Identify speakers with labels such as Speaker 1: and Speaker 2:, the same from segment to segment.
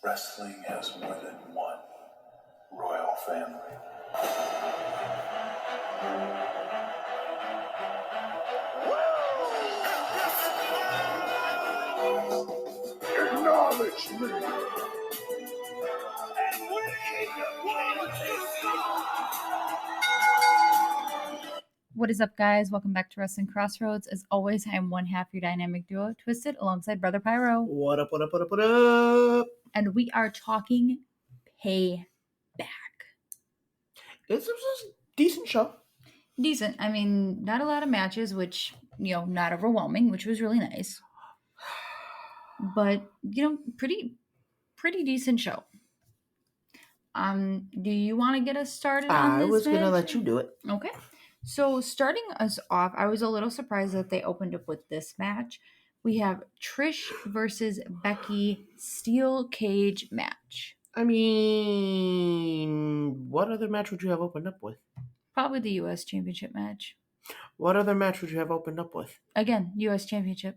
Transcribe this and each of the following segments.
Speaker 1: Wrestling has more than one royal family. Acknowledge me. And we're in the
Speaker 2: What is up, guys? Welcome back to Wrestling Crossroads. As always, I am one half your dynamic duo, Twisted, alongside Brother Pyro.
Speaker 3: What up, what up, what up, what up?
Speaker 2: And we are talking Payback.
Speaker 3: It's a decent show.
Speaker 2: Decent. I mean, not a lot of matches, which, not overwhelming, which was really nice. But, pretty decent show. Do you want to get us started on this?
Speaker 3: I was going to
Speaker 2: match?
Speaker 3: let you do it.
Speaker 2: Okay. So starting us off, I was a little surprised that they opened up with this match. We have Trish versus Becky steel cage match.
Speaker 3: I mean, what other match would you have opened up with?
Speaker 2: Probably the U.S. Championship match.
Speaker 3: What other match would you have opened up with?
Speaker 2: Again, U.S. Championship.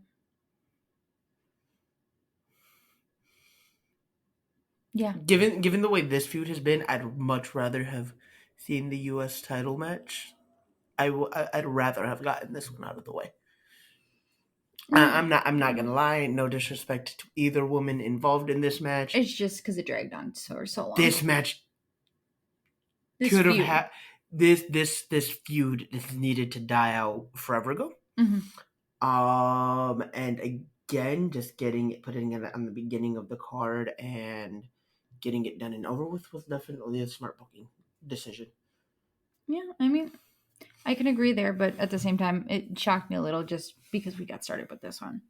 Speaker 2: Yeah.
Speaker 3: Given the way this feud has been, I'd much rather have seen the U.S. title match. I'd rather have gotten this one out of the way. I'm not gonna lie. No disrespect to either woman involved in this match.
Speaker 2: It's just because it dragged on so long.
Speaker 3: This match could have had this feud needed to die out forever ago.
Speaker 2: Mm-hmm.
Speaker 3: And again, just putting it on the beginning of the card and getting it done and over with was definitely a smart booking decision.
Speaker 2: Yeah, I mean, I can agree there, but at the same time, it shocked me a little just because we got started with this one.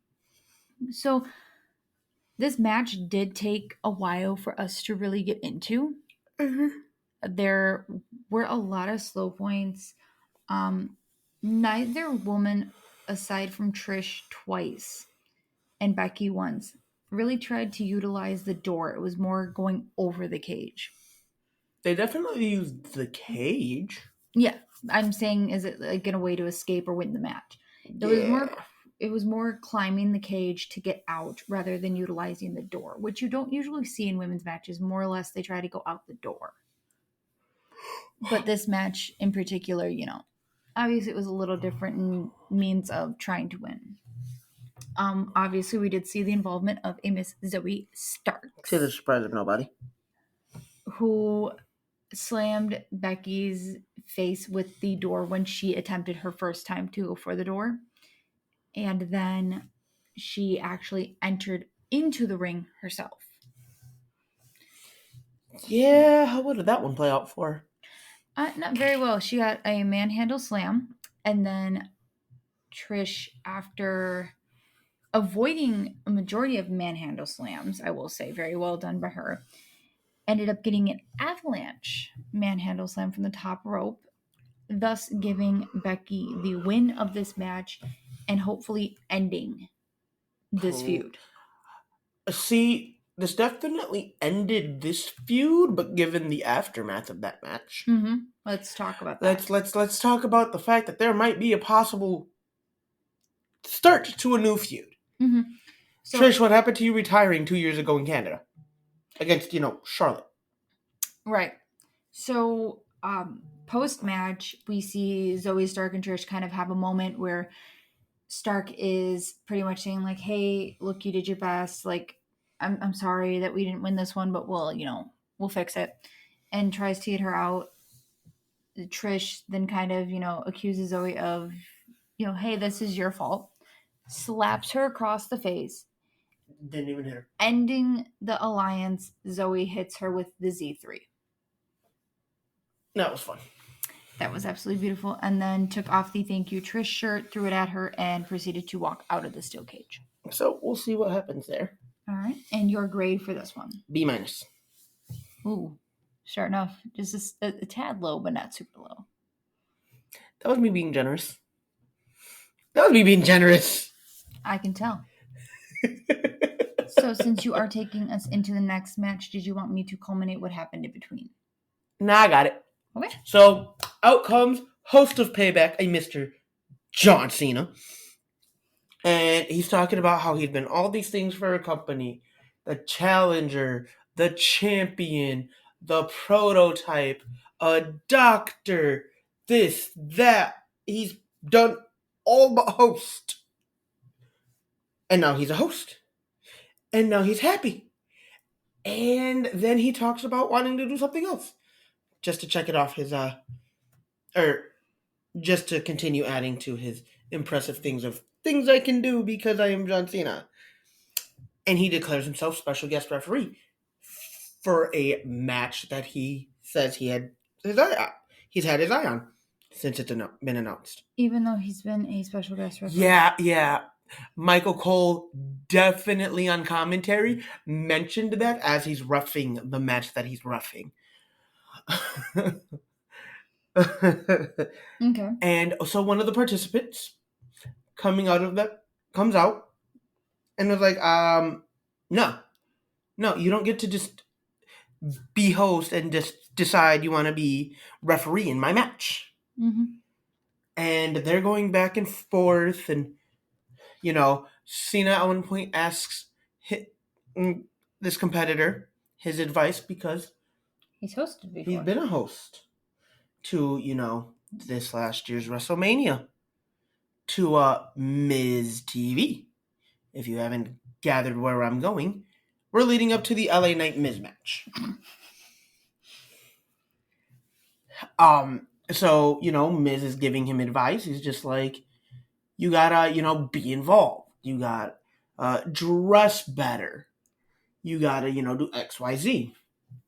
Speaker 2: So, this match did take a while for us to really get into.
Speaker 3: Mm-hmm.
Speaker 2: There were a lot of slow points. Neither woman, aside from Trish twice and Becky once, really tried to utilize the door. It was more going over the cage.
Speaker 3: They definitely used the cage.
Speaker 2: Yeah, I'm saying, is it like in a way to escape or win the match? It was more climbing the cage to get out rather than utilizing the door, which you don't usually see in women's matches. More or less, they try to go out the door. But this match in particular, obviously it was a little different in means of trying to win. Obviously we did see the involvement of a Miss Zoey Stark.
Speaker 3: To the surprise of nobody.
Speaker 2: Who slammed Becky's face with the door when she attempted her first time to go for the door. And then she actually entered into the ring herself.
Speaker 3: Yeah, how did that one play out for her?
Speaker 2: Not very well. She got a manhandle slam, and then Trish, after avoiding a majority of manhandle slams, I will say, very well done by her, ended up getting an avalanche manhandle slam from the top rope, thus giving Becky the win of this match and hopefully ending this feud.
Speaker 3: See, this definitely ended this feud, but given the aftermath of that match,
Speaker 2: let's talk about that.
Speaker 3: Let's talk about the fact that there might be a possible start to a new feud. So, Trish, what happened to you retiring 2 years ago in Canada against, Charlotte?
Speaker 2: Right. So, post-match, we see Zoey Stark and Trish kind of have a moment where Stark is pretty much saying, like, hey, look, you did your best. Like, I'm sorry that we didn't win this one, but we'll fix it. And tries to get her out. Trish then kind of, accuses Zoey of, hey, this is your fault. Slaps her across the face.
Speaker 3: Didn't even hit her.
Speaker 2: Ending the alliance, Zoey hits her with the Z3.
Speaker 3: That was fun.
Speaker 2: That was absolutely beautiful. And then took off the thank you Trish shirt, threw it at her, and proceeded to walk out of the steel cage.
Speaker 3: So we'll see what happens there.
Speaker 2: All right. And your grade for this one?
Speaker 3: B-.
Speaker 2: Ooh, starting off just a tad low, but not super low.
Speaker 3: That was me being generous.
Speaker 2: I can tell. So since you are taking us into the next match, did you want me to culminate what happened in between?
Speaker 3: Nah, I got it.
Speaker 2: Okay.
Speaker 3: So out comes host of Payback, a Mr. John Cena. And he's talking about how he'd been all these things for a company the challenger, the champion, the prototype, a doctor, this, that. He's done all but host. And now he's a host. And now he's happy. And then he talks about wanting to do something else. Just to check it off his, or just to continue adding to his impressive things I can do because I am John Cena. And he declares himself special guest referee for a match that he says he had his eye on. He's had his eye on since it's been announced.
Speaker 2: Even though he's been a special guest referee.
Speaker 3: Yeah. Michael Cole definitely on commentary mentioned that as he's roughing the match that he's roughing.
Speaker 2: Okay.
Speaker 3: And so one of the participants comes out and was like, no, you don't get to just be host and just decide you want to be referee in my match.
Speaker 2: Mm-hmm.
Speaker 3: And they're going back and forth, and Cena at one point asks this competitor his advice because
Speaker 2: he's hosted before.
Speaker 3: He's been a host to, this last year's WrestleMania, to Miz TV. If you haven't gathered where I'm going, we're leading up to the LA Knight Miz match. So, Miz is giving him advice. He's just like, you gotta, be involved. You gotta dress better. You gotta, do X, Y, Z.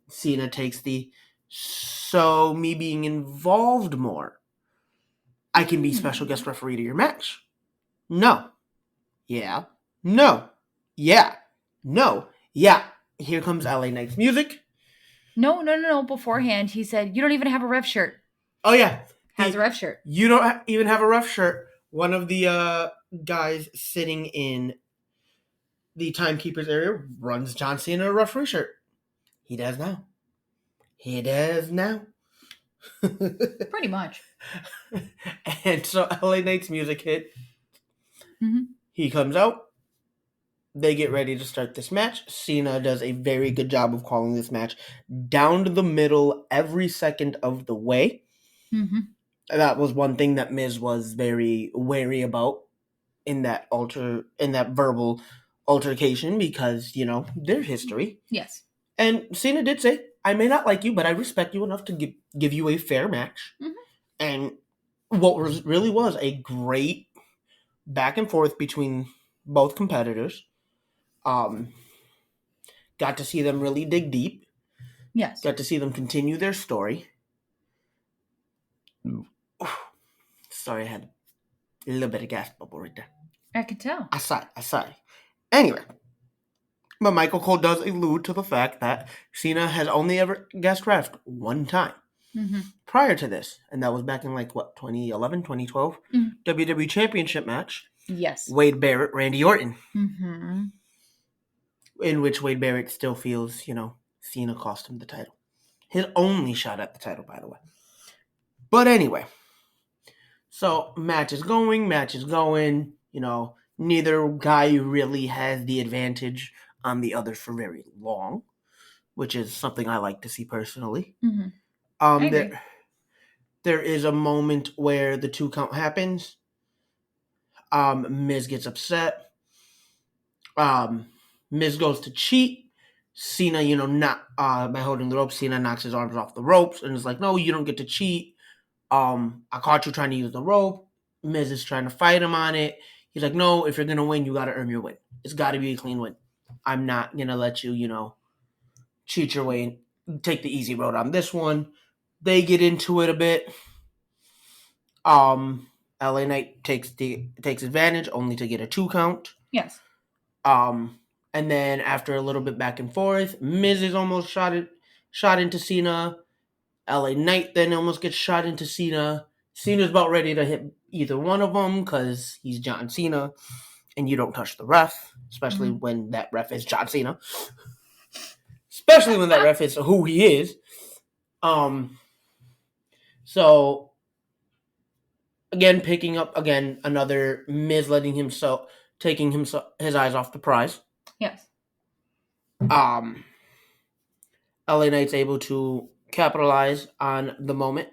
Speaker 3: Cena takes so me being involved more, I can be special guest referee to your match. No. Yeah. No. Yeah. No. Yeah. Here comes LA Knight's music.
Speaker 2: No. Beforehand, he said, you don't even have a ref shirt.
Speaker 3: Oh, yeah.
Speaker 2: Has a ref shirt.
Speaker 3: You don't even have a ref shirt. One of the guys sitting in the timekeeper's area runs John Cena a referee shirt. He does now.
Speaker 2: Pretty much.
Speaker 3: And so LA Knight's music hit.
Speaker 2: Mm-hmm.
Speaker 3: He comes out. They get ready to start this match. Cena does a very good job of calling this match down to the middle every second of the way.
Speaker 2: Mm-hmm.
Speaker 3: That was one thing that Miz was very wary about in that verbal altercation because, their history.
Speaker 2: Yes.
Speaker 3: And Cena did say, I may not like you, but I respect you enough to give you a fair match.
Speaker 2: Mm-hmm.
Speaker 3: And what really was a great back and forth between both competitors. Got to see them really dig deep.
Speaker 2: Yes.
Speaker 3: Got to see them continue their story. Sorry, I had a little bit of gas bubble right there.
Speaker 2: I could tell.
Speaker 3: I sigh. Anyway, but Michael Cole does allude to the fact that Cena has only ever guest refed one time prior to this. And that was back in 2011, 2012? WWE Championship match.
Speaker 2: Yes.
Speaker 3: Wade Barrett, Randy Orton.
Speaker 2: Mm-hmm.
Speaker 3: In which Wade Barrett still feels, Cena cost him the title. His only shot at the title, by the way. But anyway. So, match is going. Neither guy really has the advantage on the other for very long, which is something I like to see personally.
Speaker 2: Mm-hmm.
Speaker 3: There is a moment where the 2 count happens. Miz gets upset. Miz goes to cheat. Cena, not by holding the rope, Cena knocks his arms off the ropes and is like, no, you don't get to cheat. I caught you trying to use the rope. Miz is trying to fight him on it. He's like, no, if you're going to win, you got to earn your win. It's got to be a clean win. I'm not going to let you, cheat your way and take the easy road on this one. They get into it a bit. LA Knight takes advantage only to get a 2 count.
Speaker 2: Yes.
Speaker 3: And then after a little bit back and forth, Miz is almost shot into Cena. LA Knight then almost gets shot into Cena. Cena's about ready to hit either one of them because he's John Cena and you don't touch the ref, especially when that ref is John Cena. Especially when that ref is who he is. So, again, picking up another Miz taking his eyes off the prize.
Speaker 2: Yes.
Speaker 3: LA Knight's able to capitalize on the moment,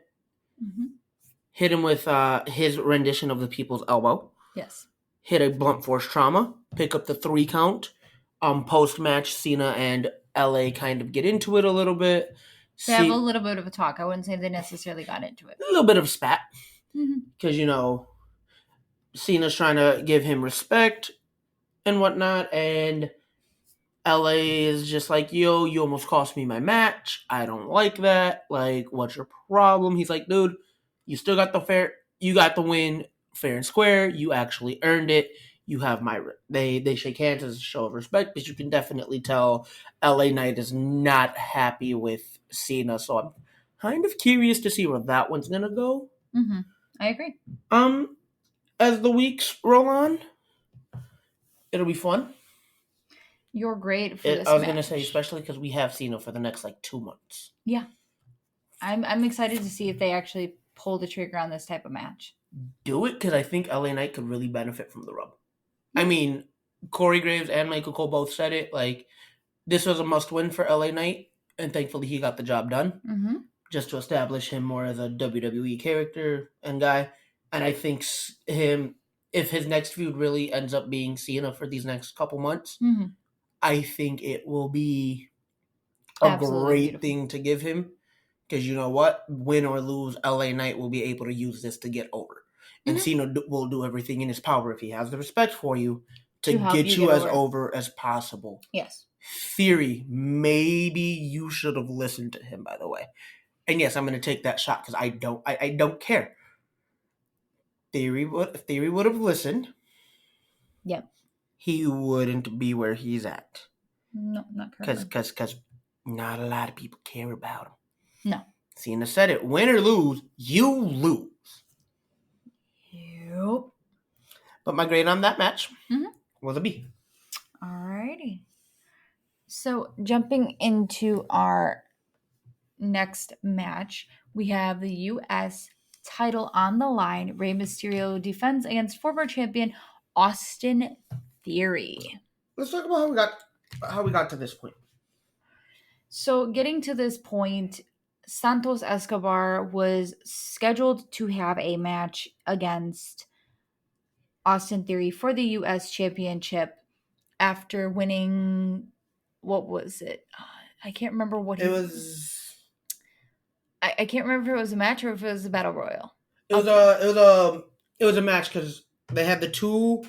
Speaker 3: hit him with his rendition of the People's Elbow.
Speaker 2: Yes.
Speaker 3: Hit a blunt force trauma, pick up the 3 count. Post-match, Cena and LA kind of get into it a little bit.
Speaker 2: They have a little bit of a talk. I wouldn't say they necessarily got into it.
Speaker 3: A little bit of spat. Because, Cena's trying to give him respect and whatnot, and LA is just like, yo, you almost cost me my match. I don't like that. Like, what's your problem? He's like, dude, you still got you got the win fair and square. You actually earned it. You have my, they shake hands as a show of respect, but you can definitely tell LA Knight is not happy with Cena. So I'm kind of curious to see where that one's going to go.
Speaker 2: I agree.
Speaker 3: As the weeks roll on, it'll be fun.
Speaker 2: You're great for this
Speaker 3: I was
Speaker 2: match.
Speaker 3: going to say, especially because we have Cena for the next, 2 months.
Speaker 2: Yeah. I'm excited to see if they actually pull the trigger on this type of match.
Speaker 3: Do it, because I think LA Knight could really benefit from the rub. I mean, Corey Graves and Michael Cole both said it. This was a must-win for LA Knight, and thankfully he got the job done. Just to establish him more as a WWE character and guy. And I think if his next feud really ends up being Cena for these next couple months, I think it will be a great thing to give him. Because you know what? Win or lose, LA Knight will be able to use this to get over. And Cena will do everything in his power, if he has the respect for you, to get you as over as possible.
Speaker 2: Yes.
Speaker 3: Theory, maybe you should have listened to him, by the way. And yes, I'm going to take that shot because I don't care. If Theory would have listened,
Speaker 2: yep,
Speaker 3: he wouldn't be where he's at.
Speaker 2: No, not currently.
Speaker 3: Because not a lot of people care about him.
Speaker 2: No.
Speaker 3: Cena said it. Win or lose, you lose.
Speaker 2: Yep.
Speaker 3: But my grade on that match was a B.
Speaker 2: Alrighty. So jumping into our next match, we have the U.S. title on the line. Rey Mysterio defends against former champion Austin Theory.
Speaker 3: Let's talk about how we got to this point.
Speaker 2: So getting to this point, Santos Escobar was scheduled to have a match against Austin Theory for the U.S. Championship after winning, what was it? I can't remember what
Speaker 3: it was.
Speaker 2: I can't remember if it was a match or if it was a battle royal.
Speaker 3: It was a match because they had the 2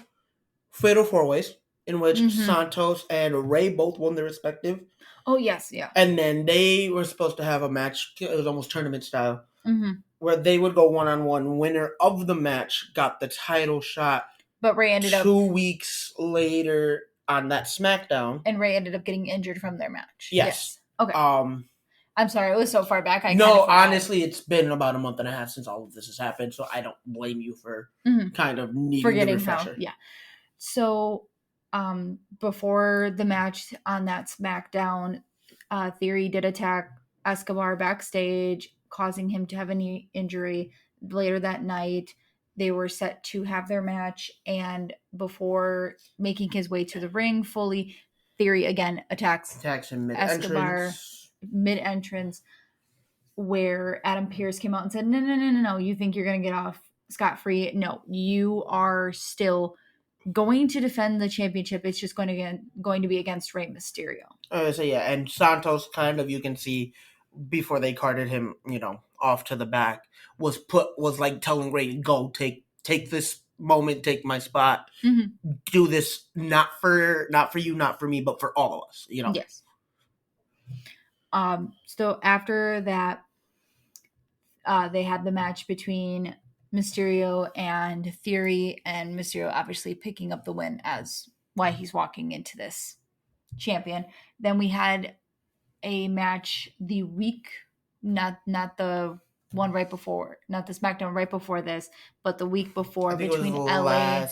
Speaker 3: fatal 4-ways in which Santos and Rey both won their respective.
Speaker 2: Oh yes, yeah.
Speaker 3: And then they were supposed to have a match. It was almost tournament style, where they would go 1-on-1. Winner of the match got the title shot.
Speaker 2: But Rey ended up
Speaker 3: 2 weeks later on that SmackDown,
Speaker 2: and Rey ended up getting injured from their match.
Speaker 3: Yes.
Speaker 2: Okay. I'm sorry, it was so far back.
Speaker 3: Honestly, it's been about a month and a half since all of this has happened, so I don't blame you for kind of needing
Speaker 2: forgetting
Speaker 3: the refresher.
Speaker 2: Yeah. So, before the match on that SmackDown, Theory did attack Escobar backstage, causing him to have a knee injury. Later that night, they were set to have their match, and before making his way to the ring fully, Theory again attacks
Speaker 3: him
Speaker 2: Escobar mid-entrance, where Adam Pearce came out and said, no, you think you're going to get off scot-free? No, you are still going to defend the championship. It's just going to be against Rey Mysterio.
Speaker 3: And Santos kind of, you can see before they carted him, off to the back, was like telling Rey, go take this moment, take my spot, do this not for you, not for me, but for all of us.
Speaker 2: Yes. So after that, they had the match between Mysterio and Theory, and Mysterio obviously picking up the win as why he's walking into this champion. Then we had a match the week, not the one right before, not the SmackDown right before this, but the week before between LA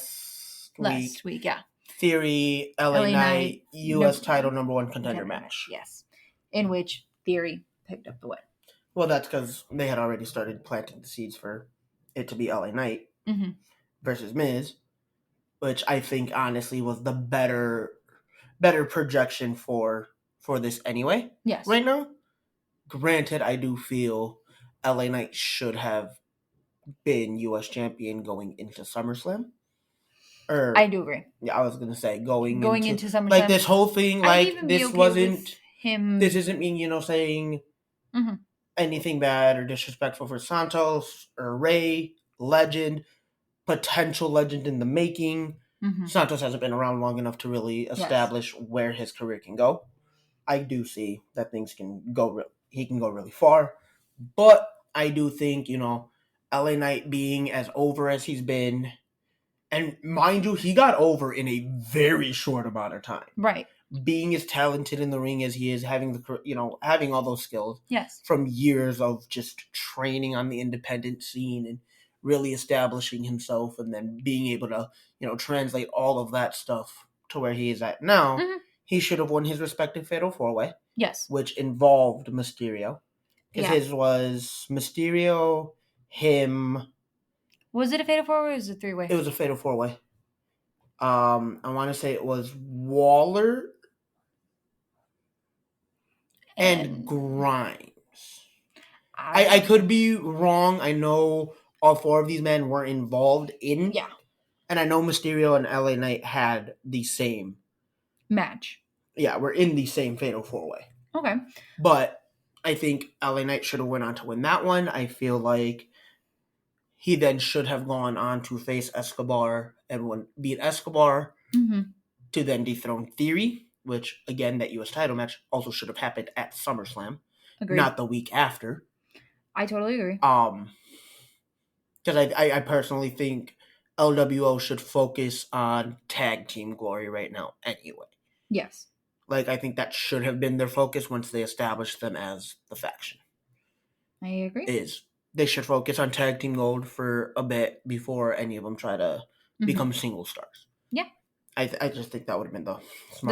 Speaker 2: last week, yeah.
Speaker 3: Theory, LA Knight, U.S. title number 1 contender match.
Speaker 2: Yes. In which Theory picked up the win.
Speaker 3: Well, that's because they had already started planting the seeds for it to be LA Knight versus Miz, which I think honestly was the better better projection for this anyway.
Speaker 2: Yes.
Speaker 3: Right now. Granted, I do feel LA Knight should have been U.S. champion going into SummerSlam.
Speaker 2: I do agree.
Speaker 3: Yeah, I was gonna say going
Speaker 2: into SummerSlam.
Speaker 3: like this whole thing.
Speaker 2: I'd
Speaker 3: Like
Speaker 2: even be
Speaker 3: this
Speaker 2: okay
Speaker 3: wasn't
Speaker 2: with him.
Speaker 3: This isn't me, saying
Speaker 2: Mhm.
Speaker 3: anything bad or disrespectful for Santos or Ray. Legend, potential legend in the making.
Speaker 2: Mhm.
Speaker 3: Santos hasn't been around long enough to really establish where his career can go. I do see that things can go. He can go really far, but I do think LA Knight being as over as he's been, and mind you, he got over in a very short amount of time.
Speaker 2: Right.
Speaker 3: Being as talented in the ring as he is, having having all those skills.
Speaker 2: Yes.
Speaker 3: From years of just training on the independent scene and really establishing himself, and then being able to translate all of that stuff to where he is at now.
Speaker 2: Mhm.
Speaker 3: He should have won his respective Fatal 4-Way.
Speaker 2: Yes.
Speaker 3: Which involved Mysterio. Because his was Mysterio, him.
Speaker 2: Was it a Fatal 4-Way or was it a 3-way?
Speaker 3: It was a Fatal 4-Way. I want to say it was Waller and Grimes. I could be wrong. I know all four of these men were involved in.
Speaker 2: Yeah.
Speaker 3: And I know Mysterio and LA Knight had the same
Speaker 2: match.
Speaker 3: Yeah, we're in the same Fatal 4-Way.
Speaker 2: Okay.
Speaker 3: But I think LA Knight should have went on to win that one. I feel like he then should have gone on to face Escobar and beat Escobar to then dethrone Theory, which, again, that U.S. title match also should have happened at SummerSlam.
Speaker 2: Agreed.
Speaker 3: Not the week after.
Speaker 2: I totally agree.
Speaker 3: Because I personally think LWO should focus on tag team glory right now anyway.
Speaker 2: Yes.
Speaker 3: Like, I think that should have been their focus once they established them as the faction.
Speaker 2: I agree.
Speaker 3: They should focus on tag team gold for a bit before any of them try to become single stars.
Speaker 2: Yeah.
Speaker 3: I just think that would have been the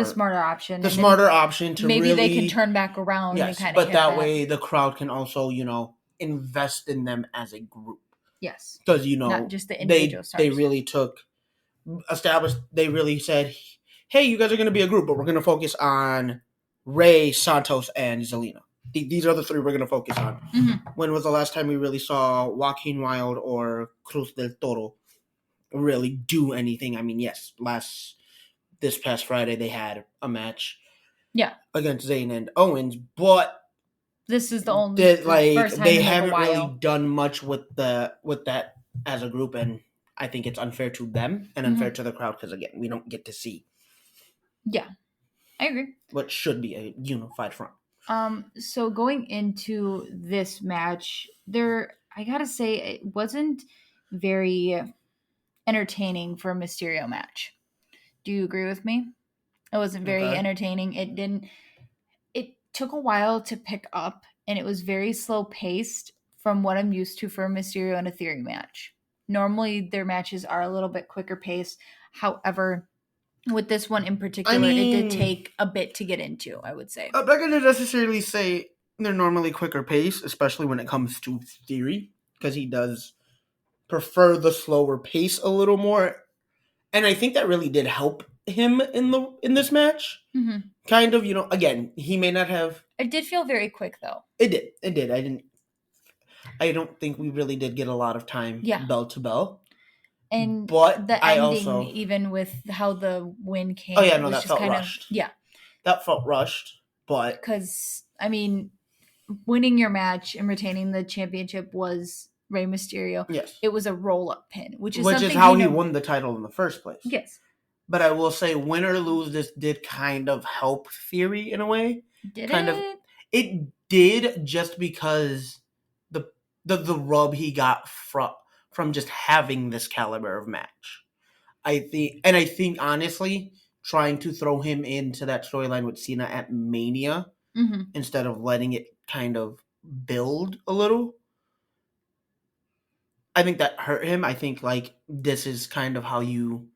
Speaker 2: smarter option.
Speaker 3: The smarter option to
Speaker 2: maybe
Speaker 3: really,
Speaker 2: they can turn back around.
Speaker 3: Yes,
Speaker 2: and
Speaker 3: but that way the crowd can also, invest in them as a group.
Speaker 2: Yes.
Speaker 3: Because,
Speaker 2: not just the individual stars.
Speaker 3: They really they really said, hey, you guys are going to be a group, but we're going to focus on Ray, Santos, and Zelina. These are the three we're going to focus on. When was the last time we really saw Joaquin Wilde or Cruz del Toro really do anything? I mean, yes, this past Friday they had a match against Zayn and Owens, but
Speaker 2: this is the only first time
Speaker 3: they
Speaker 2: in
Speaker 3: haven't
Speaker 2: a while.
Speaker 3: really done much with that as a group, and I think it's unfair to them and unfair to the crowd because, again, we don't get to see.
Speaker 2: Yeah, I agree.
Speaker 3: What should be a unified front.
Speaker 2: So going into this match, I gotta say, it wasn't very entertaining for a Mysterio match. Do you agree with me? It wasn't very entertaining. It took a while to pick up, and it was very slow paced from what I'm used to for a Mysterio and a Theory match. Normally their matches are a little bit quicker paced. However, with this one in particular, it did take a bit to get into, I would say.
Speaker 3: I'm not going to necessarily say they're normally quicker pace, especially when it comes to Theory, because he does prefer the slower pace a little more. And I think that really did help him in this match. Kind of, again, he may not have...
Speaker 2: It did feel very quick, though.
Speaker 3: It did. I don't think we really did get a lot of time bell to bell.
Speaker 2: And
Speaker 3: but
Speaker 2: the ending, even with how the win came,
Speaker 3: that felt rushed. That felt rushed, but
Speaker 2: because winning your match and retaining the championship was Rey Mysterio.
Speaker 3: Yes,
Speaker 2: it was a roll-up pin, which is
Speaker 3: how he won the title in the first place.
Speaker 2: Yes,
Speaker 3: but I will say, win or lose, this did kind of help Theory in a way. It did, just because the rub he got from just having this caliber of match. I think honestly, trying to throw him into that storyline with Cena at Mania instead of letting it kind of build a little, I think that hurt him. I think this is kind of how you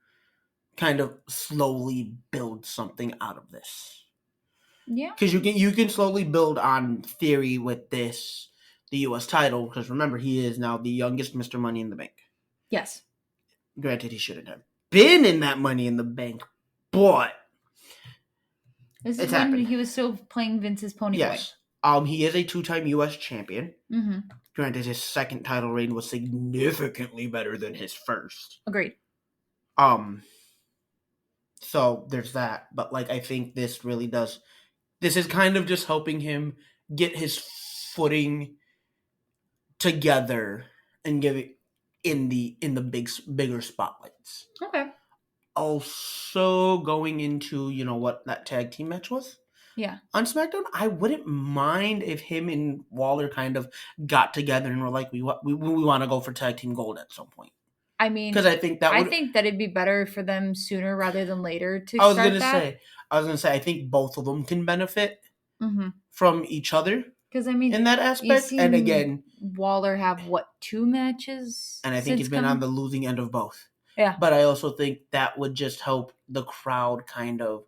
Speaker 3: kind of slowly build something out of this.
Speaker 2: Yeah,
Speaker 3: because you can slowly build on Theory with the U.S. title, because remember, he is now the youngest Mr. Money in the Bank.
Speaker 2: Yes.
Speaker 3: Granted, he shouldn't have been in that Money in the Bank, but
Speaker 2: This is
Speaker 3: It's
Speaker 2: when
Speaker 3: happened.
Speaker 2: he was still playing Vince's Pony
Speaker 3: Yes. He is a 2-time U.S. champion.
Speaker 2: Boy. Mm-hmm.
Speaker 3: Granted, his second title reign was significantly better than his first.
Speaker 2: Agreed.
Speaker 3: So there's that. But, like, I think this really does... This is kind of just helping him get his footing together and give it in the bigger spotlights.
Speaker 2: Okay.
Speaker 3: Also, going into, what that tag team match was?
Speaker 2: Yeah.
Speaker 3: On SmackDown, I wouldn't mind if him and Waller kind of got together and were like, we want to go for tag team gold at some point.
Speaker 2: I mean,
Speaker 3: because I think that
Speaker 2: I think that it'd be better for them sooner rather than later to
Speaker 3: I was
Speaker 2: start
Speaker 3: gonna
Speaker 2: that.
Speaker 3: say I think both of them can benefit
Speaker 2: Mm-hmm.
Speaker 3: from each other
Speaker 2: Because I mean,
Speaker 3: in that aspect. And again,
Speaker 2: Waller have 2 matches,
Speaker 3: and I think he's been on the losing end of both.
Speaker 2: Yeah.
Speaker 3: But I also think that would just help the crowd kind of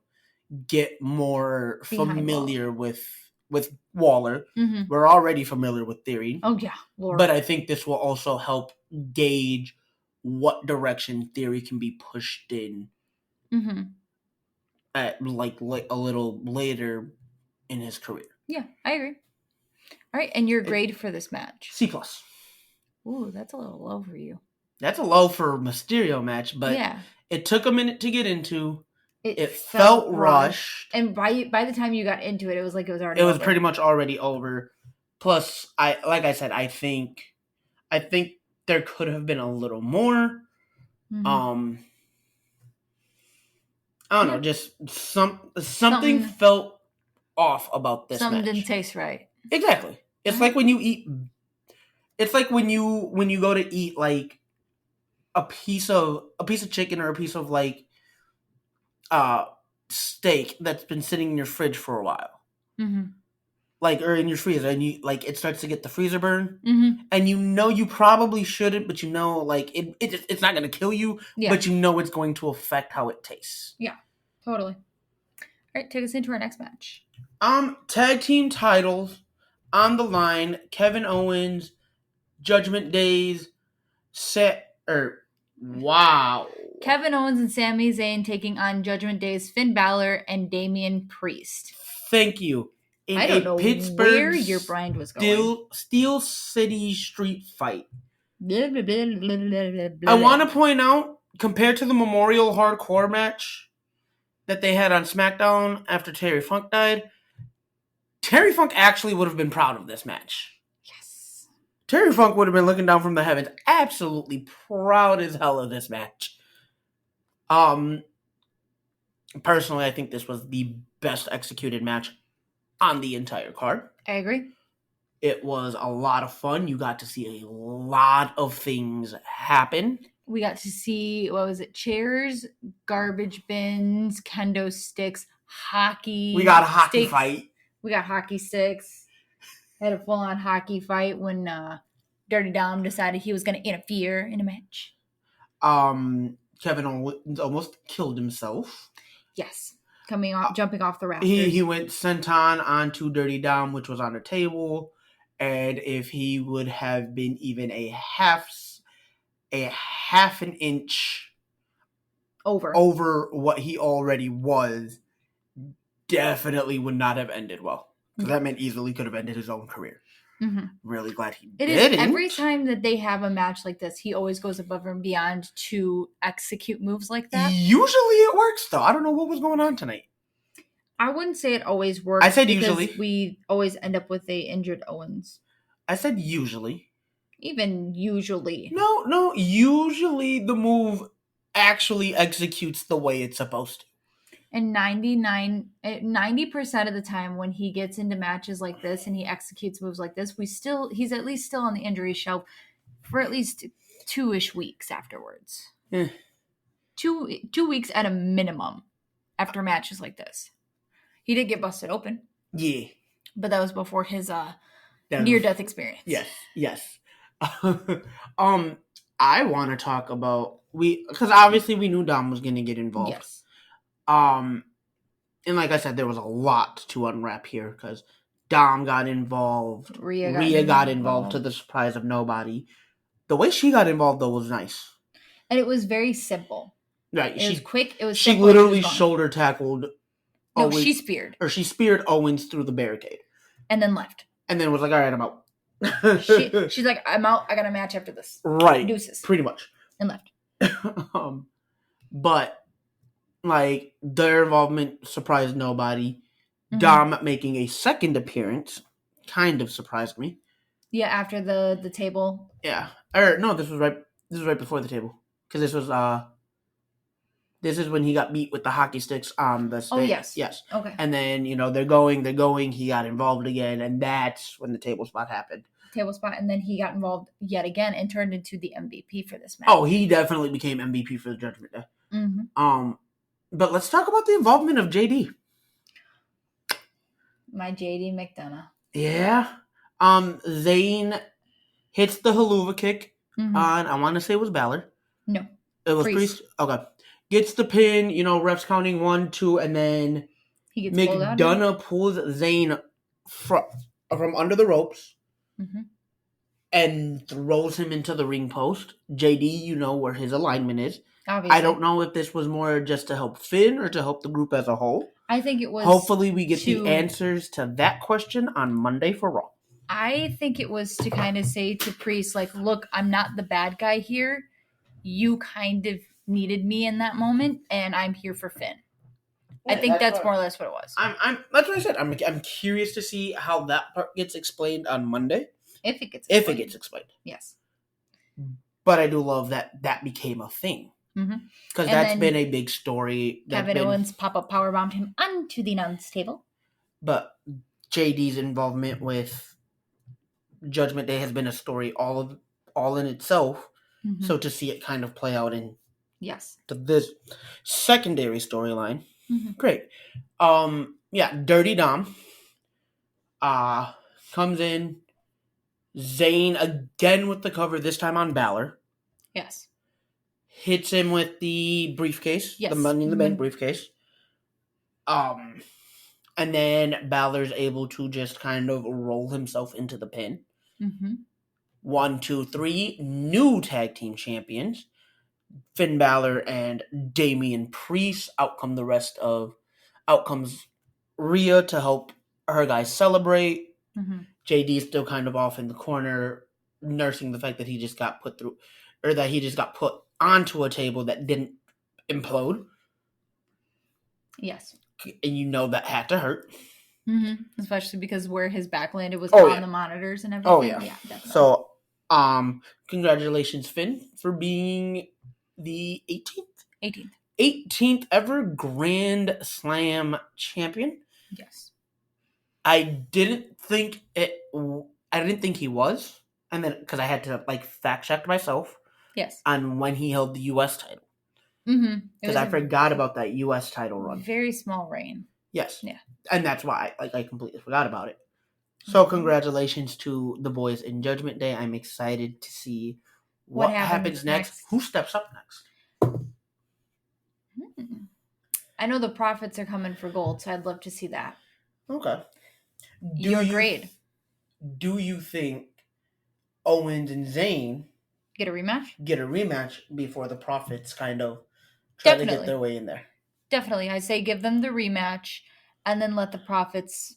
Speaker 3: get more familiar with Waller.
Speaker 2: Mm-hmm.
Speaker 3: We're already familiar with Theory.
Speaker 2: Oh yeah, Lord.
Speaker 3: But I think this will also help gauge what direction Theory can be pushed in
Speaker 2: mm-hmm.
Speaker 3: at like a little later in his career.
Speaker 2: Yeah, I agree. All right, and your grade for this match?
Speaker 3: C+.
Speaker 2: Ooh, that's a little low for you.
Speaker 3: That's a low for a Mysterio match, but
Speaker 2: yeah,
Speaker 3: it took a minute to get into.
Speaker 2: It
Speaker 3: felt rushed,
Speaker 2: and by the time you got into it, it was like it was already.
Speaker 3: It was
Speaker 2: over.
Speaker 3: pretty much already over. Plus, I think there could have been a little more.
Speaker 2: Mm-hmm.
Speaker 3: I don't know, just something felt off about this
Speaker 2: Something
Speaker 3: match.
Speaker 2: didn't taste right.
Speaker 3: Exactly. It's like when you eat. It's like when you go to eat like a piece of chicken or a piece of like steak that's been sitting in your fridge for a while.
Speaker 2: Mm-hmm.
Speaker 3: Like, or in your freezer, and you like it starts to get the freezer burn,
Speaker 2: mm-hmm.
Speaker 3: and you probably shouldn't, but like it's not going to kill you, but it's going to affect how it tastes.
Speaker 2: Yeah, totally. All right, take us into our next match.
Speaker 3: Tag team titles on the line. Kevin Owens, Judgment Days, wow.
Speaker 2: Kevin Owens and Sami Zayn taking on Judgment Day's Finn Balor and Damian Priest.
Speaker 3: Thank you. In
Speaker 2: I don't know
Speaker 3: Pittsburgh
Speaker 2: where your brain was going.
Speaker 3: Steel City street fight.
Speaker 2: Blah, blah, blah, blah, blah, blah.
Speaker 3: I want to point out, compared to the Memorial Hardcore match that they had on SmackDown after Terry Funk died, Terry Funk actually would have been proud of this match.
Speaker 2: Yes.
Speaker 3: Terry Funk would have been looking down from the heavens, absolutely proud as hell of this match. Personally, I think this was the best executed match on the entire card.
Speaker 2: I agree.
Speaker 3: It was a lot of fun. You got to see a lot of things happen.
Speaker 2: We got to see, chairs, garbage bins, kendo sticks, hockey.
Speaker 3: We got a hockey fight.
Speaker 2: We got hockey sticks. Had a full-on hockey fight when Dirty Dom decided he was going to interfere in a match.
Speaker 3: Kevin Owens almost killed himself.
Speaker 2: Yes. Jumping off the rafters.
Speaker 3: He went senton onto Dirty Dom, which was on a table. And if he would have been even a half an inch over what he already was, definitely would not have ended well. Because that meant easily could have ended his own career. Mm-hmm. Really glad he didn't.
Speaker 2: Every time that they have a match like this, he always goes above and beyond to execute moves like that.
Speaker 3: Usually it works, though. I don't know what was going on tonight.
Speaker 2: I wouldn't say it always works.
Speaker 3: I said usually.
Speaker 2: We always end up with a injured Owens.
Speaker 3: I said usually.
Speaker 2: Even usually.
Speaker 3: No. Usually the move actually executes the way it's supposed to.
Speaker 2: And 90% of the time when he gets into matches like this and he executes moves like this, he's at least still on the injury shelf for at least 2-ish weeks afterwards. 2 weeks at a minimum after matches like this. He did get busted open.
Speaker 3: Yeah.
Speaker 2: But that was before his near-death experience.
Speaker 3: Yes. I want to talk about because obviously we knew Dom was going to get involved.
Speaker 2: Yes.
Speaker 3: And like I said, there was a lot to unwrap here because Dom got involved. Rhea got involved to the surprise of nobody. The way she got involved, though, was nice.
Speaker 2: And it was very simple.
Speaker 3: Right.
Speaker 2: It was quick. It was
Speaker 3: simple. She literally shoulder tackled
Speaker 2: No,
Speaker 3: Owens,
Speaker 2: she speared
Speaker 3: she speared Owens through the barricade.
Speaker 2: and then left.
Speaker 3: And then was like, all right, I'm out.
Speaker 2: She's like, I'm out. I got a match after this.
Speaker 3: Right.
Speaker 2: Deuces.
Speaker 3: Pretty much.
Speaker 2: And left.
Speaker 3: But, like, their involvement surprised nobody.
Speaker 2: Mhm.
Speaker 3: Dom making a second appearance kind of surprised me.
Speaker 2: Yeah, after the table.
Speaker 3: Yeah. Or, no, this was right before the table. Because this is when he got beat with the hockey sticks on the stage.
Speaker 2: Oh, yes.
Speaker 3: Yes.
Speaker 2: Okay.
Speaker 3: And then, they're going, he got involved again, and that's when the table spot happened.
Speaker 2: Table spot, and then he got involved yet again and turned into the MVP for this match.
Speaker 3: Oh, he definitely became MVP for the Judgment Day.
Speaker 2: Mm-hmm.
Speaker 3: But let's talk about the involvement of JD.
Speaker 2: My JD McDonough.
Speaker 3: Yeah. Zayn hits the haluva kick
Speaker 2: Mm-hmm.
Speaker 3: on, I want to say it was Balor.
Speaker 2: No.
Speaker 3: It was Priest. Okay. Gets the pin, refs counting 1, 2, and then
Speaker 2: he gets
Speaker 3: McDonough pulls Zayn from under the ropes.
Speaker 2: Mm-hmm.
Speaker 3: And throws him into the ring post. JD, where his alignment is.
Speaker 2: Obviously.
Speaker 3: I don't know if this was more just to help Finn or to help the group as a whole.
Speaker 2: I think it was.
Speaker 3: Hopefully we get the answers to that question on Monday for Raw.
Speaker 2: I think it was to kind of say to Priest, like, look, I'm not the bad guy here. You kind of needed me in that moment, and I'm here for Finn. Yeah, I think that's more or less what it was.
Speaker 3: That's what I said. I'm curious to see how that part gets explained on Monday.
Speaker 2: If it gets explained. Yes.
Speaker 3: But I do love that became a thing. Because that's been a big story.
Speaker 2: Kevin Owens pop-up powerbombed him onto the announce table.
Speaker 3: But JD's involvement with Judgment Day has been a story all in itself. Mm-hmm. So to see it kind of play out in to this secondary storyline, great. Dirty Dom comes in. Zayn again with the cover, this time on Balor.
Speaker 2: Yes.
Speaker 3: Hits him with the briefcase.
Speaker 2: Yes.
Speaker 3: The Money in the Bank briefcase. And then Balor's able to just kind of roll himself into the pin. 1, 2, 3. New tag team champions. Finn Balor and Damian Priest. Out comes Rhea to help her guys celebrate. JD's still kind of off in the corner, nursing the fact that he just got put through, or that he just got put onto a table that didn't implode.
Speaker 2: Yes.
Speaker 3: And that had to hurt.
Speaker 2: Especially because where his back landed was on the monitors and everything.
Speaker 3: Oh, yeah.
Speaker 2: Yeah, definitely.
Speaker 3: So, congratulations, Finn, for being the 18th ever Grand Slam champion.
Speaker 2: Yes.
Speaker 3: I didn't think he was, and then because I had to fact check myself.
Speaker 2: Yes.
Speaker 3: On when he held the U.S. title. Because I forgot about that U.S. title run.
Speaker 2: Very small reign.
Speaker 3: Yes.
Speaker 2: Yeah.
Speaker 3: And that's why I completely forgot about it. So congratulations to the boys in Judgment Day. I'm excited to see what happens next. Who steps up next?
Speaker 2: I know the Profits are coming for gold, so I'd love to see that.
Speaker 3: Okay.
Speaker 2: You're great.
Speaker 3: Do you think Owens and Zayn
Speaker 2: get a rematch
Speaker 3: before the Profits kind of try to get their way in there?
Speaker 2: Definitely. I say give them the rematch and then let the Profits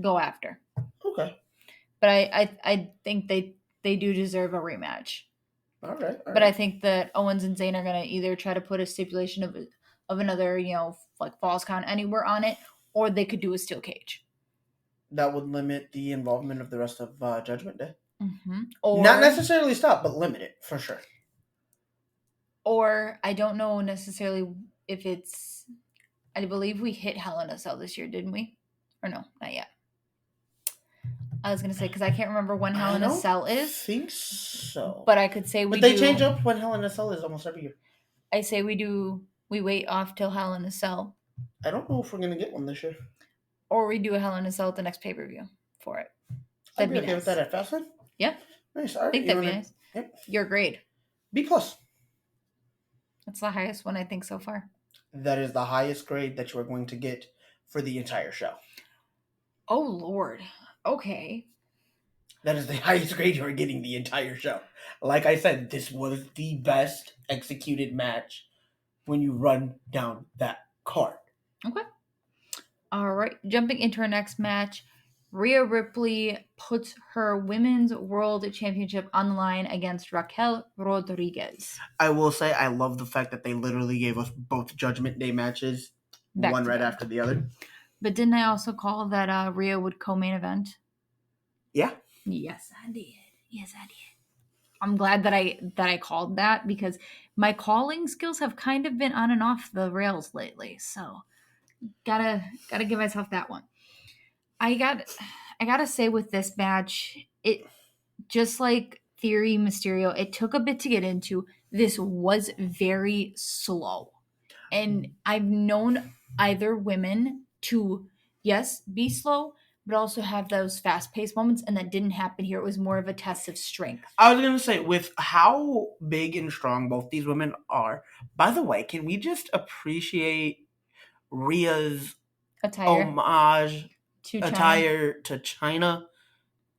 Speaker 2: go after.
Speaker 3: Okay.
Speaker 2: But I think they do deserve a rematch.
Speaker 3: All right.
Speaker 2: But I think that Owens and Zayn are going to either try to put a stipulation of another, falls count anywhere on it, or they could do a steel cage.
Speaker 3: That would limit the involvement of the rest of Judgment Day.
Speaker 2: Or
Speaker 3: not necessarily stop, but limit it for sure.
Speaker 2: Or I don't know necessarily if it's. I believe we hit Hell in a Cell this year, didn't we? Or no, not yet. I was gonna say because I can't remember when Hell in a Cell is.
Speaker 3: I think so.
Speaker 2: But I could say we.
Speaker 3: But they change up when Hell in a Cell is almost every year.
Speaker 2: I say we do. We wait off till Hell in a Cell.
Speaker 3: I don't know if we're gonna get one this year.
Speaker 2: Or we do a Hell in a Cell at the next pay-per-view for it.
Speaker 3: That'd be okay with that at Fastlane?
Speaker 2: Yeah.
Speaker 3: Nice. All right.
Speaker 2: I think that'd be nice.
Speaker 3: Yep.
Speaker 2: Your grade.
Speaker 3: B+.
Speaker 2: That's the highest one I think so far.
Speaker 3: That is the highest grade that you are going to get for the entire show.
Speaker 2: Oh, Lord. Okay.
Speaker 3: That is the highest grade you are getting the entire show. Like I said, this was the best executed match when you run down that card.
Speaker 2: Okay. All right, jumping into our next match, Rhea Ripley puts her Women's World Championship on the line against Raquel Rodriguez.
Speaker 3: I will say I love the fact that they literally gave us both Judgment Day matches,
Speaker 2: Back
Speaker 3: one
Speaker 2: to
Speaker 3: right
Speaker 2: back.
Speaker 3: after the other.
Speaker 2: But didn't I also call that Rhea would co-main event?
Speaker 3: Yeah.
Speaker 2: Yes, I did. Yes, I did. I'm glad that I called that because my calling skills have kind of been on and off the rails lately. So gotta give myself that one. I gotta say with this match, it just like Theory Mysterio, it took a bit to get into. This was very slow. And I've known either women to, yes, be slow, but also have those fast-paced moments, and that didn't happen here. It was more of a test of strength.
Speaker 3: I was going to say, with how big and strong both these women are, by the way, can we just appreciate Rhea's homage attire to China?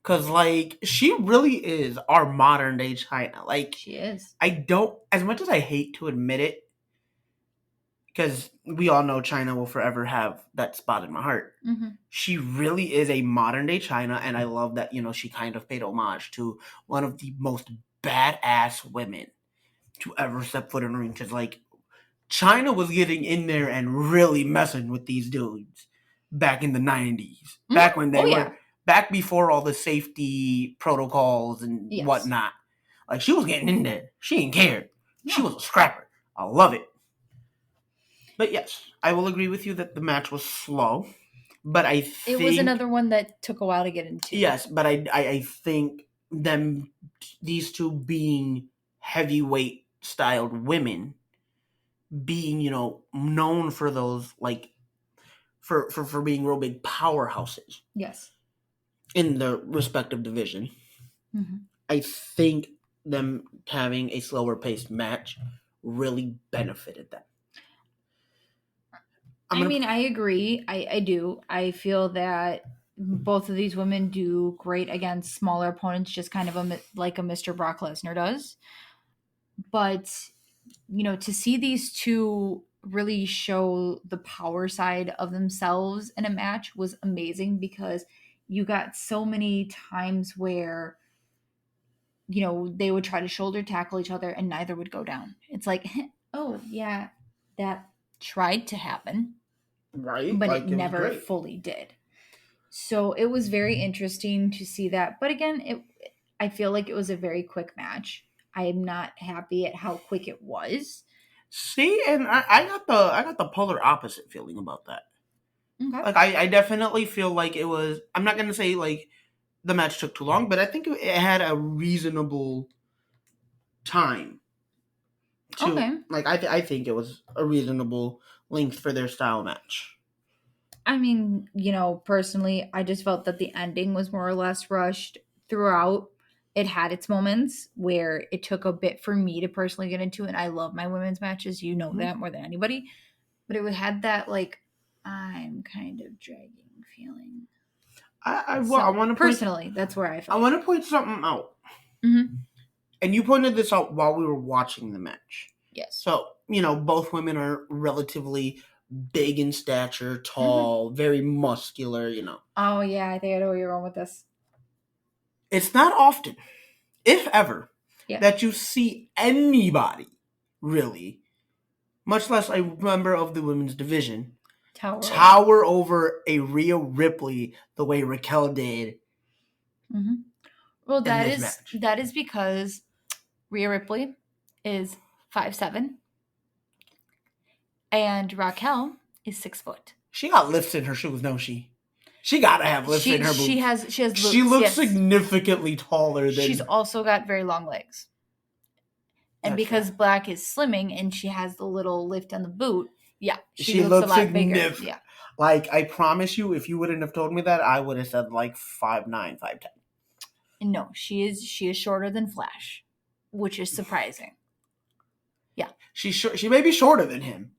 Speaker 3: Because, like, she really is our modern-day China. Like,
Speaker 2: she is.
Speaker 3: I don't, as much as I hate to admit it, because we all know China will forever have that spot in my heart.
Speaker 2: Mm-hmm.
Speaker 3: She really is a modern day China, and I love that, she kind of paid homage to one of the most badass women to ever step foot in the ring. Because, like, China was getting in there and really messing with these dudes back in the 90s. Mm-hmm. Back when they were, back before all the safety protocols and whatnot. Like, she was getting in there. She didn't care. No. She was a scrapper. I love it. But yes, I will agree with you that the match was slow. But I think...
Speaker 2: It was another one that took a while to get into.
Speaker 3: Yes, but I think these two being heavyweight-styled women, being, known for those, like, for being real big powerhouses.
Speaker 2: Yes.
Speaker 3: In the respective division.
Speaker 2: Mm-hmm.
Speaker 3: I think them having a slower-paced match really benefited them.
Speaker 2: I agree. I do. I feel that both of these women do great against smaller opponents, just kind of like a Mr. Brock Lesnar does. But, to see these two really show the power side of themselves in a match was amazing because you got so many times where, they would try to shoulder tackle each other and neither would go down. It's like, oh, yeah, that tried to happen.
Speaker 3: Right.
Speaker 2: But it never fully did. So it was very interesting to see that. But again, I feel like it was a very quick match. I am not happy at how quick it was.
Speaker 3: See, and I got the polar opposite feeling about that.
Speaker 2: Okay.
Speaker 3: Like I definitely feel like it was. I'm not gonna say like the match took too long, but I think it had a reasonable time. Like I think it was a reasonable length for their style match.
Speaker 2: I mean, personally, I just felt that the ending was more or less rushed throughout. It had its moments where it took a bit for me to personally get into it. And I love my women's matches. You know that more than anybody. But it had that, like, I'm kind of dragging feeling.
Speaker 3: I want to
Speaker 2: personally, that's where I felt.
Speaker 3: I want to point something out.
Speaker 2: Mm-hmm.
Speaker 3: And you pointed this out while we were watching the match.
Speaker 2: Yes.
Speaker 3: So, both women are relatively big in stature, tall, very muscular,
Speaker 2: Oh, yeah, I think I know where you're going with this.
Speaker 3: It's not often, if ever, that you see anybody, really, much less a member of the women's division, tower over a Rhea Ripley the way Raquel did.
Speaker 2: Mm-hmm. Well, that is because Rhea Ripley is 5'7", and Raquel is 6 foot.
Speaker 3: She got lifts in her shoes, don't she? She gotta have lifts in her boots.
Speaker 2: She has boots.
Speaker 3: She looks significantly taller than.
Speaker 2: She's also got very long legs. And because Black is slimming and she has the little lift on the boot, she looks a lot bigger. Yeah.
Speaker 3: Like, I promise you, if you wouldn't have told me that, I would have said like 5'9", 5'10".
Speaker 2: No, she is shorter than Flash, which is surprising. Yeah.
Speaker 3: She may be shorter than him,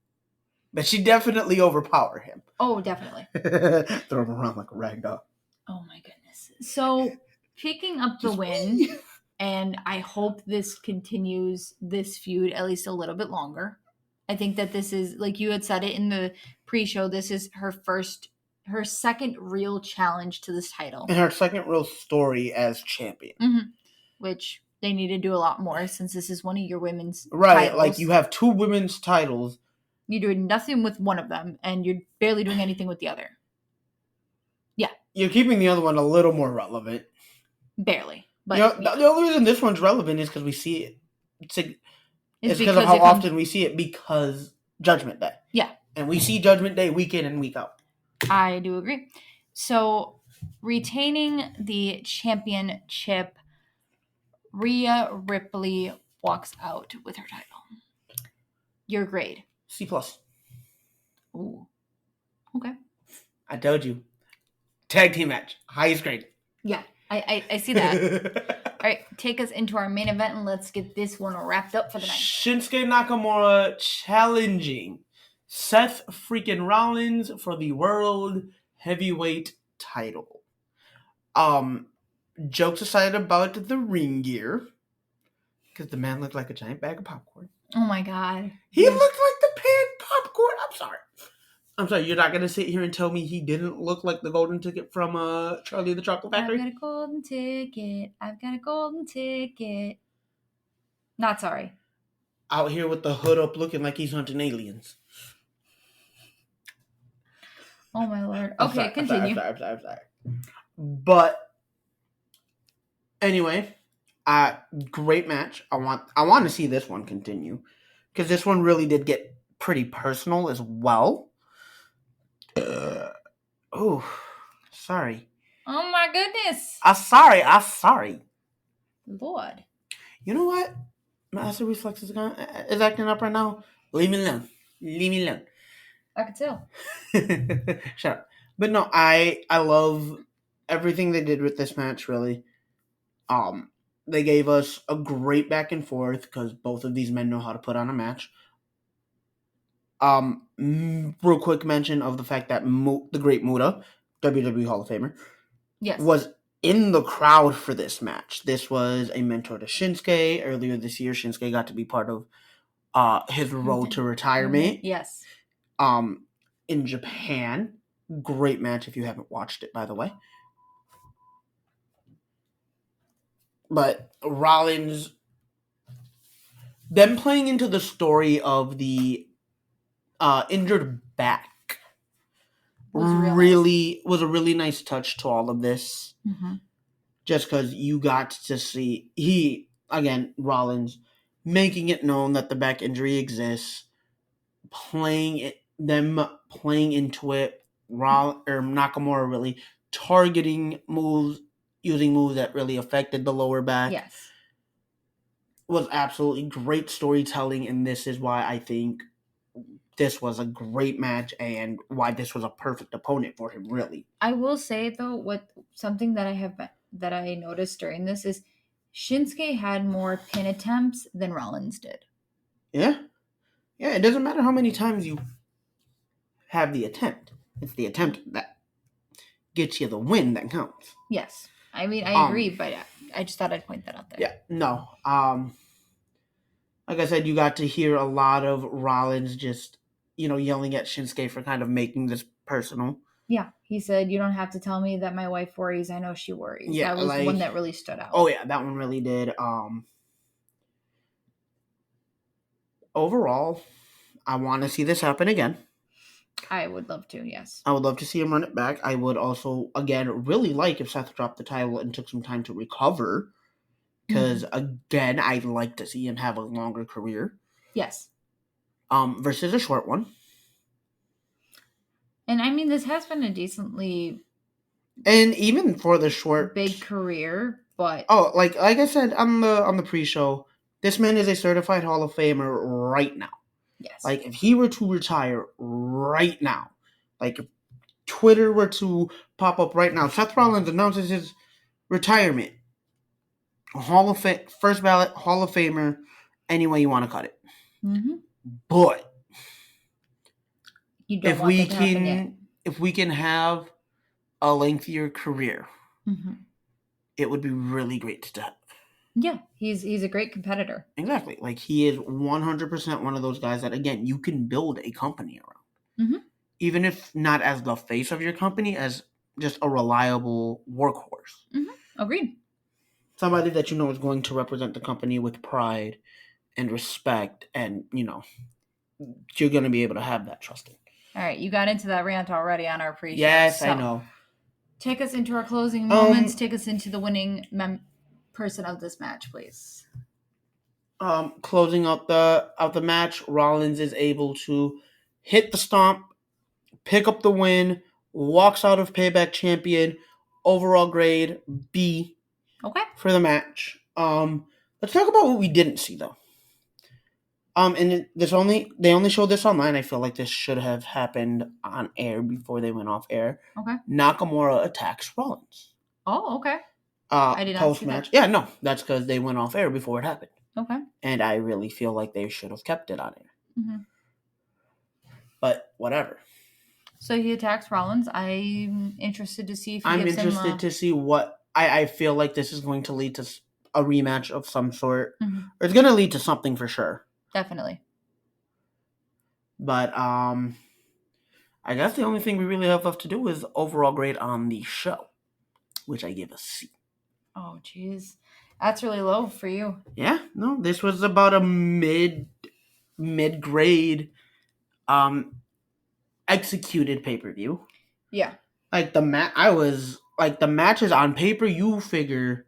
Speaker 3: but she definitely overpowered him.
Speaker 2: Oh, definitely.
Speaker 3: Throw him around like a rag doll.
Speaker 2: Oh my goodness. So, picking up the win, and I hope this continues this feud at least a little bit longer. I think that this is, like you had said it in the pre-show, this is her first her second real challenge to this title.
Speaker 3: And her second real story as champion.
Speaker 2: Mm-hmm. Which they need to do a lot more since this is one of your women's
Speaker 3: Right,
Speaker 2: titles.
Speaker 3: like you have 2 women's titles.
Speaker 2: You're doing nothing with one of them, and you're barely doing anything with the other. Yeah.
Speaker 3: You're keeping the other one a little more relevant.
Speaker 2: Barely. But
Speaker 3: the only reason this one's relevant is because we see it. It's because of how often we see it, because Judgment Day.
Speaker 2: Yeah.
Speaker 3: And we see Judgment Day week in and week out.
Speaker 2: I do agree. So, retaining the championship, Rhea Ripley walks out with her title. Your grade?
Speaker 3: C+.
Speaker 2: Ooh. Okay.
Speaker 3: I told you. Tag team match. Highest grade.
Speaker 2: Yeah, I see that. All right, take us into our main event and let's get this one wrapped up for the night.
Speaker 3: Shinsuke Nakamura challenging Seth freaking Rollins for the World Heavyweight title. Jokes aside about the ring gear, because the man looked like a giant bag of popcorn.
Speaker 2: Oh my god.
Speaker 3: He looked like the panned popcorn. I'm sorry, you're not going to sit here and tell me he didn't look like the golden ticket from Charlie and the Chocolate Factory?
Speaker 2: I've got a golden ticket. I've got a golden ticket. Not sorry.
Speaker 3: Out here with the hood up looking like he's hunting aliens.
Speaker 2: Oh my lord. Okay, continue.
Speaker 3: I'm sorry. But anyway, great match. I want to see this one continue, because this one really did get pretty personal as well. Sorry.
Speaker 2: Oh my goodness.
Speaker 3: Sorry.
Speaker 2: Lord.
Speaker 3: You know what? My acid reflex is acting up right now. Leave me alone.
Speaker 2: I could tell.
Speaker 3: Shut up. But no, I love everything they did with this match, really. They gave us a great back and forth, because both of these men know how to put on a match. Real quick mention of the fact that the Great Muta, WWE Hall of Famer,
Speaker 2: yes,
Speaker 3: was in the crowd for this match. This was a mentor to Shinsuke. Earlier this year, Shinsuke got to be part of his road to retirement.
Speaker 2: Yes.
Speaker 3: In Japan. Great match if you haven't watched it, by the way. But Rollins, them playing into the story of the injured back was a really nice touch to all of this.
Speaker 2: Mm-hmm.
Speaker 3: Just because you got to see Rollins making it known that the back injury exists, playing into it. Nakamura really targeting moves, using moves that really affected the lower back.
Speaker 2: Yes,
Speaker 3: was absolutely great storytelling, and this is why I think this was a great match and why this was a perfect opponent for him, really.
Speaker 2: I will say, though, something that I noticed during this is Shinsuke had more pin attempts than Rollins did.
Speaker 3: Yeah. Yeah, it doesn't matter how many times you have the attempt. It's the attempt that gets you the win that counts.
Speaker 2: Yes. I mean, I agree, but I just thought I'd point that out there.
Speaker 3: Yeah, no. Like I said, you got to hear a lot of Rollins just, yelling at Shinsuke for kind of making this personal.
Speaker 2: Yeah, he said, "You don't have to tell me that my wife worries. I know she worries."
Speaker 3: Yeah,
Speaker 2: that was one that really stood out.
Speaker 3: Oh yeah, that one really did. Overall, I want to see this happen again.
Speaker 2: I would love to, yes.
Speaker 3: I would love to see him run it back. I would also, again, really like if Seth dropped the title and took some time to recover. Because, again, I'd like to see him have a longer career.
Speaker 2: Yes.
Speaker 3: Versus a short one.
Speaker 2: And, I mean, this has been a decently...
Speaker 3: And even for the short...
Speaker 2: big career, but...
Speaker 3: Oh, like I said on the pre-show, this man is a certified Hall of Famer right now.
Speaker 2: Yes.
Speaker 3: Like, if he were to retire right now, like, if Twitter were to pop up right now, Seth Rollins announces his retirement. First ballot Hall of Famer, any way you want to cut it.
Speaker 2: Mm-hmm.
Speaker 3: But
Speaker 2: you don't want that to happen yet.
Speaker 3: If we can have a lengthier career,
Speaker 2: mm-hmm.
Speaker 3: it would be really great to have.
Speaker 2: Yeah, he's a great competitor.
Speaker 3: Exactly. Like, he is 100% one of those guys that, again, you can build a company around.
Speaker 2: Mm-hmm.
Speaker 3: even if not as the face of your company, as just a reliable workhorse.
Speaker 2: Agreed.
Speaker 3: Somebody that you know is going to represent the company with pride and respect, and you're going to be able to have that trusting.
Speaker 2: All right, you got into that rant already on our pre-show.
Speaker 3: Yes,
Speaker 2: so
Speaker 3: I know.
Speaker 2: Take us into our closing moments. Take us into the winning person of this match, please.
Speaker 3: Closing out the match, Rollins is able to hit the stomp, pick up the win, walks out of Payback champion, overall grade B.
Speaker 2: Okay.
Speaker 3: For the match. Let's talk about what we didn't see though. And they only showed this online. I feel like this should have happened on air before they went off air.
Speaker 2: Okay.
Speaker 3: Nakamura attacks Rollins.
Speaker 2: Oh, okay. I did not see that.
Speaker 3: Yeah, no, that's because they went off air before it happened.
Speaker 2: Okay.
Speaker 3: And I really feel like they should have kept it on air.
Speaker 2: Mm-hmm.
Speaker 3: But whatever.
Speaker 2: So he attacks Rollins. I'm interested to see if he
Speaker 3: I'm
Speaker 2: gives
Speaker 3: interested to see what I feel like this is going to lead to a rematch of some sort.
Speaker 2: Mm-hmm.
Speaker 3: Or it's going to lead to something for sure.
Speaker 2: Definitely.
Speaker 3: But I guess the only thing we really have left to do is overall grade on the show, which I give a C.
Speaker 2: Oh, jeez. That's really low for you.
Speaker 3: Yeah, no, this was about a mid-grade executed pay-per-view.
Speaker 2: Yeah.
Speaker 3: Like the matches on paper, you figure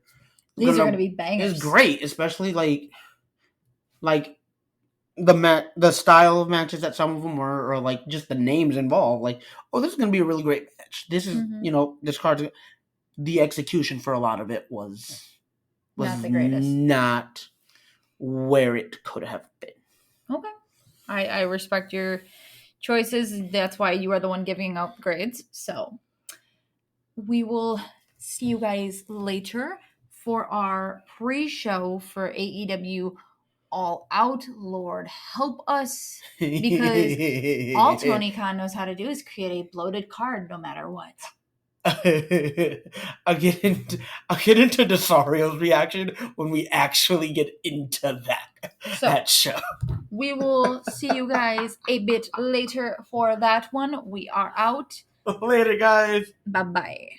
Speaker 2: these are going to be bangers.
Speaker 3: It's great, especially like the style of matches that some of them were, or like just the names involved. Like, oh, this is going to be a really great match. This is, this card. The execution for a lot of it was
Speaker 2: not the greatest.
Speaker 3: Not where it could have been.
Speaker 2: Okay, I respect your choices. That's why you are the one giving out grades. So we will see you guys later for our pre-show for AEW All Out. Lord help us, because all Tony Khan knows how to do is create a bloated card no matter what.
Speaker 3: I'll get into Desario's reaction when we actually get into that show.
Speaker 2: We will see you guys a bit later for that one. We are out.
Speaker 3: Later, guys.
Speaker 2: Bye-bye.